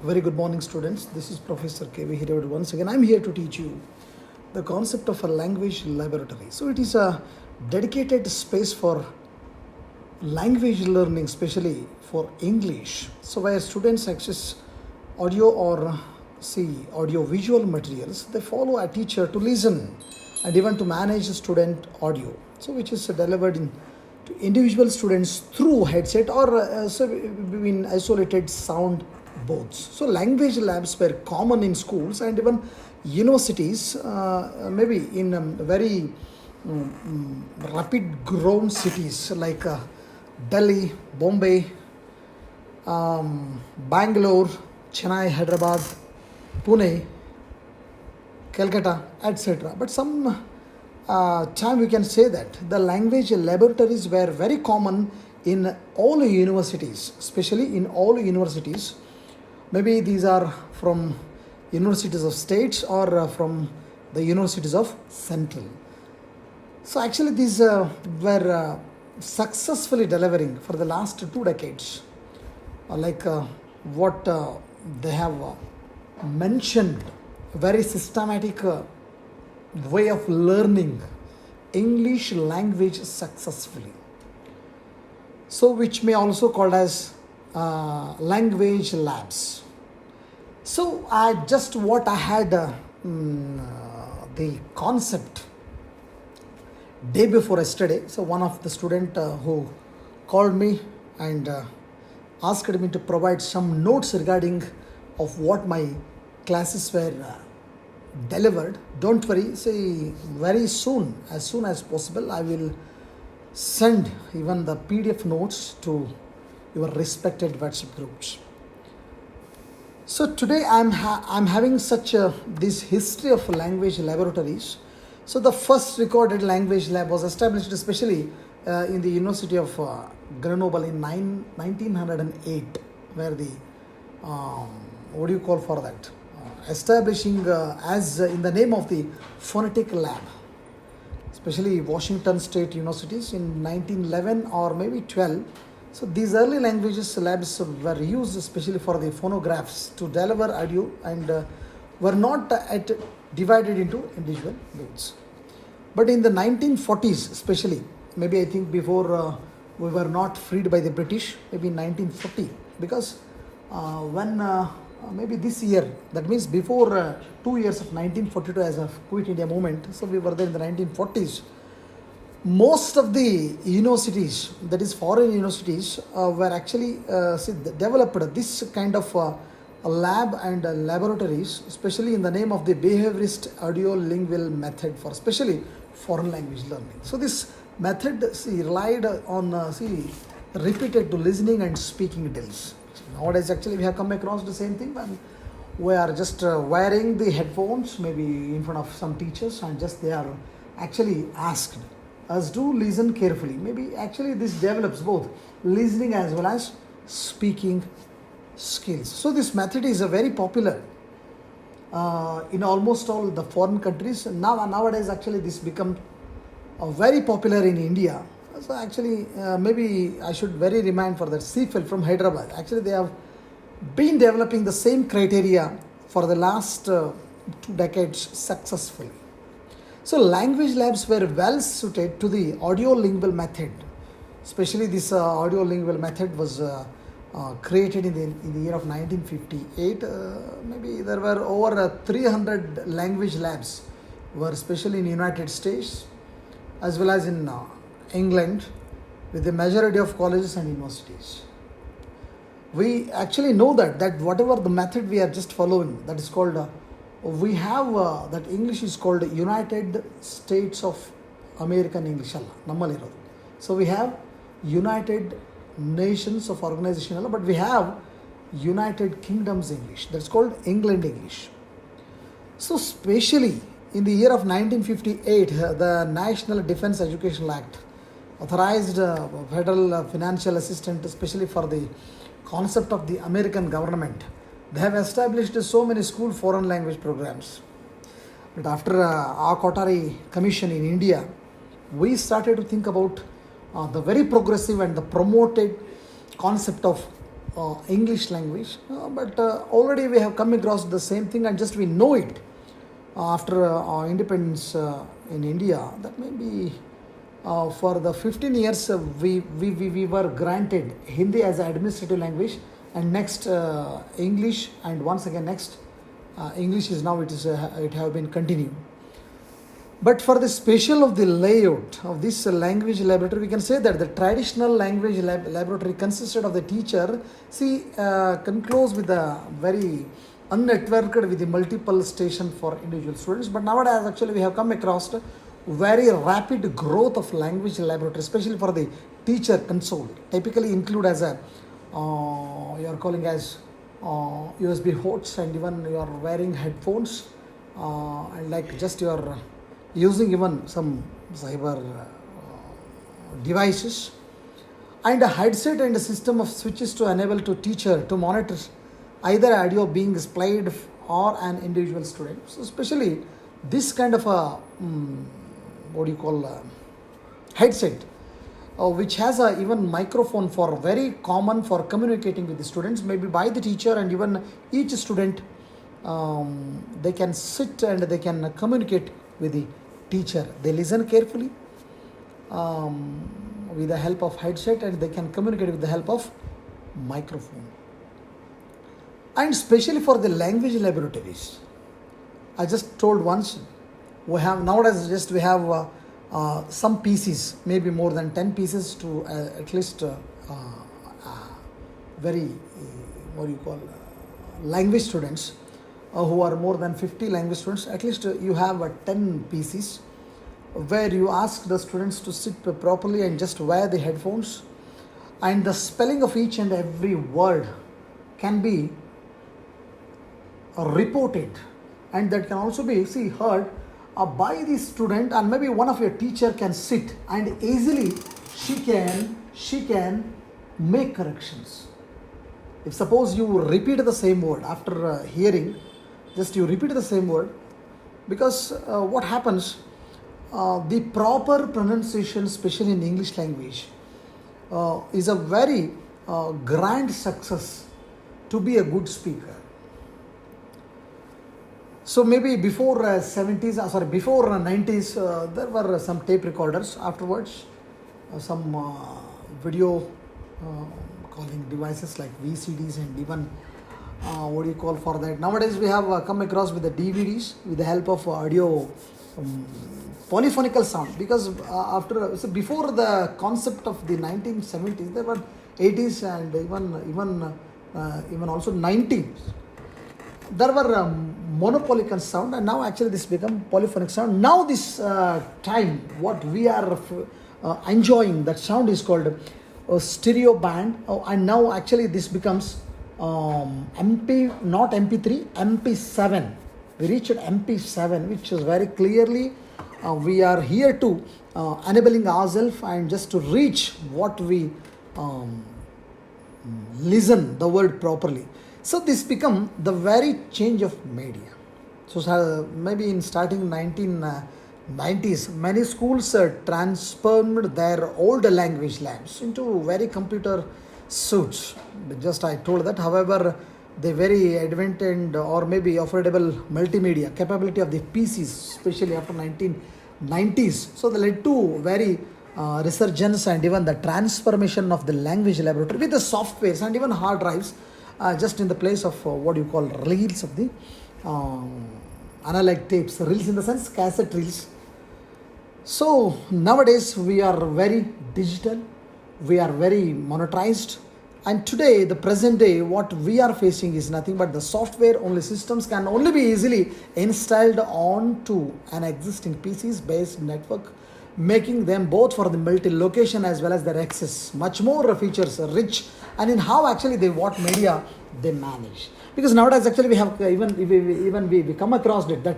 Very good morning, students. This is Professor KVH. Once again, I'm here to teach you the concept of a language laboratory. So, it is a dedicated space for language learning, especially for English. So, where students access audio or see audio visual materials, they follow a teacher to listen and even to manage student audio. So, which is delivered to individual students through headset or in isolated sound boards. So language labs were common in schools and even universities, maybe in very rapid grown cities like Delhi, Bombay, Bangalore, Chennai, Hyderabad, Pune, Calcutta, etc. But some time we can say that the language laboratories were very common in all universities, especially in all universities. Maybe these are from universities of states or from the universities of central. So actually these were successfully delivering for the last 2 decades, what they have mentioned, very systematic way of learning English language successfully. So which may also called as language labs. So what I had the concept day before yesterday. So one of the student who called me and asked me to provide some notes regarding of what my classes were delivered. Don't worry, say very soon as possible, I will send even the PDF notes to your respected WhatsApp groups. So today I'm having such this history of language laboratories. So the first recorded language lab was established especially in the University of Grenoble in 1908, where the what do you call for that? Establishing as in the name of the phonetic lab, especially Washington State Universities in 1911 or maybe 12. So these early languages labs were used especially for the phonographs to deliver audio and were not divided into individual notes. But in the 1940s especially, maybe I think before we were not freed by the British, maybe in 1940, because when maybe this year, that means before 2 years of 1942 as a Quit India movement, so we were there in the 1940s. Most of the universities, that is foreign universities, were actually developed this kind of a lab and laboratories, especially in the name of the behaviorist audio-lingual method for especially foreign language learning. So this method relied on repeated to listening and speaking drills. Nowadays actually we have come across the same thing when we are just wearing the headphones maybe in front of some teachers and just they are actually asked us to listen carefully. Maybe actually this develops both listening as well as speaking skills. So this method is a very popular in almost all the foreign countries. Nowadays actually this become very popular in India. So actually maybe I should very remind for that CFL from Hyderabad. Actually they have been developing the same criteria for the last 2 decades successfully. So language labs were well suited to the audio-lingual method. Especially this audio-lingual method was created in the year of 1958. Maybe there were over 300 language labs were especially in United States as well as in England, with the majority of colleges and universities. We actually know that whatever the method we are just following, that is called we have that English is called United States of American English alla nammali irodu. So we have United Nations of Organization alla, but we have United Kingdoms English, that's called England English. So especially in the year of 1958, the National Defense Educational Act authorized federal financial assistance especially for the concept of the American government. They have established so many school foreign language programs. But after our Kothari Commission in India, we started to think about the very progressive and the promoted concept of English language, but already we have come across the same thing and just we know it after independence in India. That maybe for the 15 years we were granted Hindi as an administrative language, and next English, and once again next English is now it have been continued. But for the special of the layout of this language laboratory, we can say that the traditional language laboratory consisted of the teacher, conclosed with a very unnetworked with the multiple station for individual students. But nowadays actually we have come across very rapid growth of language laboratory, especially for the teacher console. Typically include as a you are calling as USB ports, and even you are wearing headphones, and like just you are using even some cyber devices, and a headset and a system of switches to enable to teacher to monitor either audio being displayed or an individual student. So especially this kind of a headset, which has a even microphone for very common for communicating with the students, maybe by the teacher and even each student. They can sit and they can communicate with the teacher. They listen carefully with the help of headset, and they can communicate with the help of microphone. And especially for the language laboratories, I just told once, we have nowadays we have some pieces, maybe more than 10 pieces to at least very language students who are more than 50 language students. At least you have 10 pieces where you ask the students to sit properly and just wear the headphones, and the spelling of each and every word can be reported, and that can also be heard by the student, and maybe one of your teacher can sit and easily she can make corrections. If suppose you repeat the same word after hearing, just you repeat the same word, because what happens, the proper pronunciation, especially in English language, is a very grand success to be a good speaker. So maybe before 90s, there were some tape recorders. Afterwards, some video calling devices like VCDs, and even for that. Nowadays we have come across with the DVDs with the help of audio polyphonical sound, because before the concept of the 1970s, there were 80s and even also 90s. There were monopolyphonic sound, and now actually this become polyphonic sound. Now this time what we are enjoying, that sound is called stereo band, and now actually this becomes MP, not MP3, MP7. We reached MP7, which is very clearly we are here to enabling ourselves and just to reach what we listen the word properly. So this become the very change of media. So maybe in starting 1990s, many schools transformed their old language labs into very computer suits. Just I told that. However, the very advanced or maybe affordable multimedia capability of the PCs, especially after 1990s, so they led to very resurgence and even the transformation of the language laboratory with the softwares and even hard drives, just in the place of reels of the analog tapes. Reels in the sense cassette reels. So nowadays we are very digital, we are very monetized, and today, the present day, what we are facing is nothing but the software only. Systems can only be easily installed onto an existing PCs based network, making them both for the multi-location as well as their access much more features rich, and in how actually what media they manage. Because nowadays actually we have we come across it that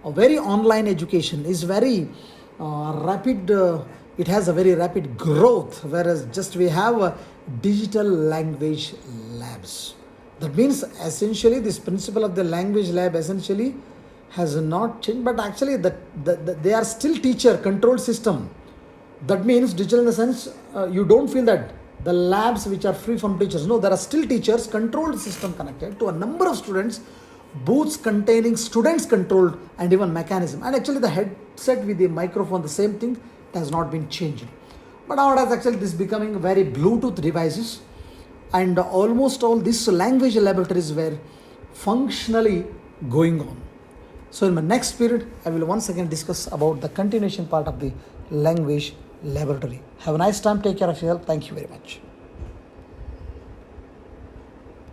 a very online education is very rapid. It has a very rapid growth, whereas just we have digital language labs. That means essentially this principle of the language lab essentially has not changed, but actually they are still teacher controlled system. That means digital in the sense you don't feel that the labs which are free from teachers. No, there are still teachers, controlled system connected to a number of students, booths containing students controlled and even mechanism. And actually the headset with the microphone, the same thing, has not been changed. But nowadays actually this becoming very Bluetooth devices, and almost all these language laboratories were functionally going on. So in my next period, I will once again discuss about the continuation part of the language laboratory. Have a nice time. Take care of yourself. Thank you very much.